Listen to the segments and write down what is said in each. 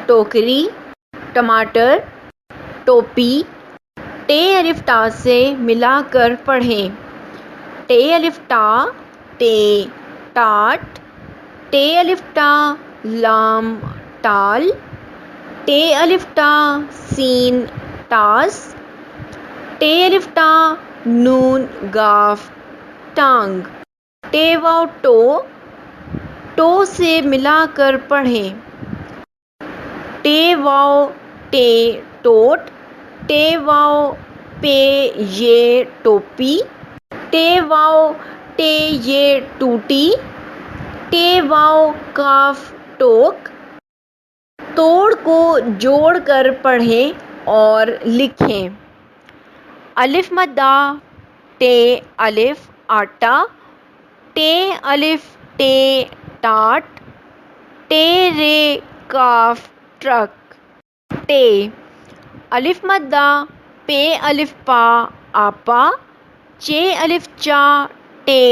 टोकरी, टमाटर, टोपी। टे अलिफ टा से मिलाकर पढ़ें। टे अलिफ टा, टे, टाट। टे अलिफ टा, लाम, टाल। टे अलिफ टा, सीन, टास। टे अलिफ टा, नून, गाफ, टांग। टे वाव टो, टो से मिलाकर पढ़ें। टे वाव टे, टोट। टे वाव पे ये टोपी। टे वाव टे ये टूटी। टे वाव काफ, टोक। तोड़ को जोड़कर पढ़ें और लिखें। अलिफ मद्दा, टे अलिफ, आटा। टे अलिफ टे, टाट। टे रे काफ, ट्रक। टे अलिफ मद्दा, पे अलिफ पा, आपा। चे अलिफ चा, टे,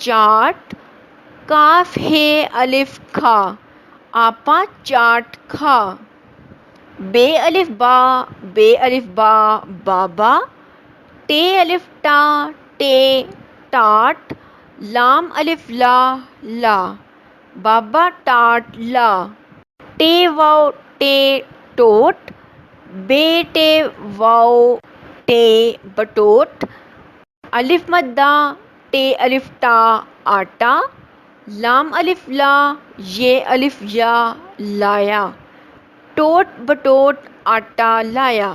चाट। काफ हे अलिफ खा, आपा चाट खा। बे अलिफ बा, बाबा। टे अलिफ टा, टे, टाट। लाम अलिफ ला, ला, बाबा टाट ला। टे वाव टे, टोट। बे टे वाव टे, बटोट। अलिफ मद्दा, टे अलिफ टा, आटा। लाम अलिफ ला, ये अलिफ या, लाया। टोट बटोट आटा लाया।